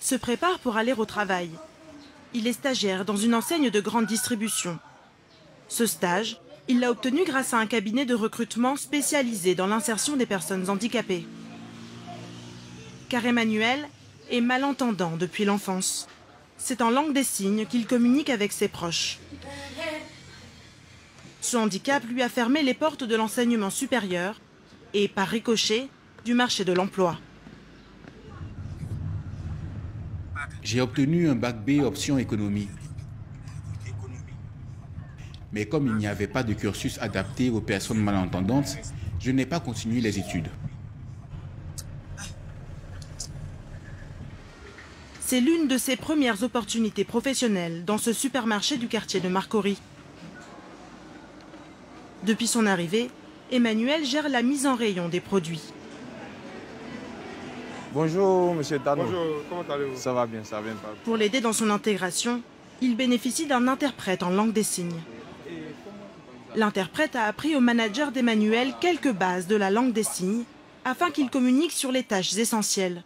se prépare pour aller au travail. Il est stagiaire dans une enseigne de grande distribution. Ce stage, il l'a obtenu grâce à un cabinet de recrutement spécialisé dans l'insertion des personnes handicapées. Car Emmanuel est malentendant depuis l'enfance. C'est en langue des signes qu'il communique avec ses proches. Ce handicap lui a fermé les portes de l'enseignement supérieur et, par ricochet, du marché de l'emploi. J'ai obtenu un bac B option économie. Mais comme il n'y avait pas de cursus adapté aux personnes malentendantes, je n'ai pas continué les études. C'est l'une de ses premières opportunités professionnelles dans ce supermarché du quartier de Marcory. Depuis son arrivée, Emmanuel gère la mise en rayon des produits. Bonjour, monsieur Tano. Bonjour, comment allez-vous? Ça va bien, ça va bien. Pour l'aider dans son intégration, il bénéficie d'un interprète en langue des signes. L'interprète a appris au manager d'Emmanuel quelques bases de la langue des signes afin qu'il communique sur les tâches essentielles.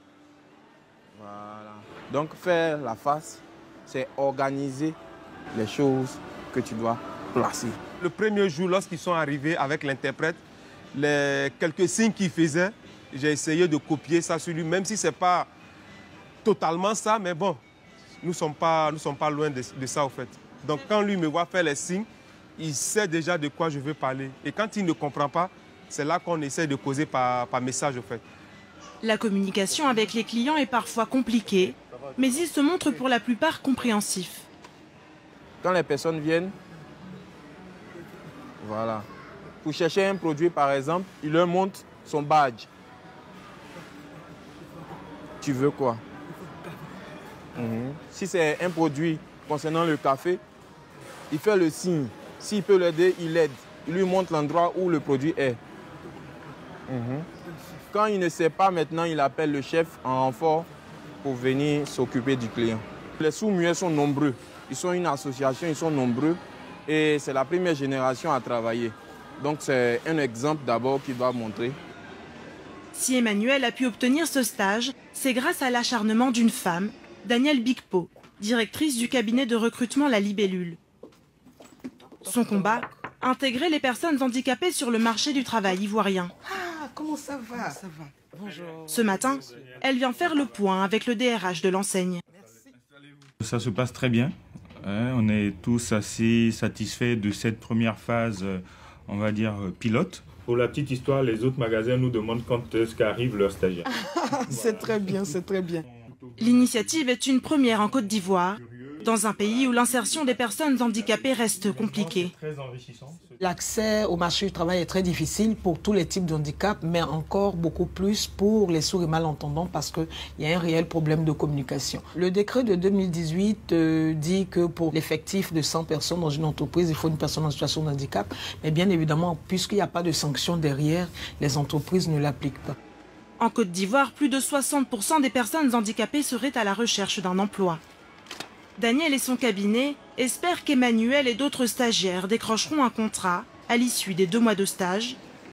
Voilà. Donc faire la face, c'est organiser les choses que tu dois placer. Le premier jour, lorsqu'ils sont arrivés avec l'interprète, les quelques signes qu'il faisait, j'ai essayé de copier ça sur lui, même si ce n'est pas totalement ça, mais bon, nous ne sommes pas loin de ça au fait. Donc quand lui me voit faire les signes, il sait déjà de quoi je veux parler. Et quand il ne comprend pas, c'est là qu'on essaie de causer par message au fait. La communication avec les clients est parfois compliquée, mais il se montre pour la plupart compréhensif. Quand les personnes viennent, voilà, pour chercher un produit par exemple, il leur montre son badge. Tu veux quoi? Si c'est un produit concernant le café, il fait le signe. S'il peut l'aider, il l'aide. Il lui montre l'endroit où le produit est. Quand il ne sait pas maintenant, il appelle le chef en renfort pour venir s'occuper du client. Les sourds-muets sont nombreux. Ils sont une association, ils sont nombreux. Et c'est la première génération à travailler. Donc c'est un exemple d'abord qu'il doit montrer. Si Emmanuel a pu obtenir ce stage, c'est grâce à l'acharnement d'une femme, Danielle Bicpo, directrice du cabinet de recrutement La Libellule. Son combat, intégrer les personnes handicapées sur le marché du travail ivoirien. Ah, comment ça va? Ça va. Bonjour. Ce matin, elle vient faire le point avec le DRH de l'enseigne. Ça se passe très bien. On est tous assez satisfaits de cette première phase, on va dire, pilote. Pour la petite histoire, les autres magasins nous demandent quand est-ce qu'arrive leur stagiaire. C'est très bien, c'est très bien. L'initiative est une première en Côte d'Ivoire, dans un pays où l'insertion des personnes handicapées reste compliquée. L'accès au marché du travail est très difficile pour tous les types de handicap, mais encore beaucoup plus pour les sourds et malentendants parce qu'il y a un réel problème de communication. Le décret de 2018 dit que pour l'effectif de 100 personnes dans une entreprise, il faut une personne en situation de handicap. Mais bien évidemment, puisqu'il n'y a pas de sanction derrière, les entreprises ne l'appliquent pas. En Côte d'Ivoire, plus de 60% des personnes handicapées seraient à la recherche d'un emploi. Daniel et son cabinet espèrent qu'Emmanuel et d'autres stagiaires décrocheront un contrat à l'issue des 2 mois de stage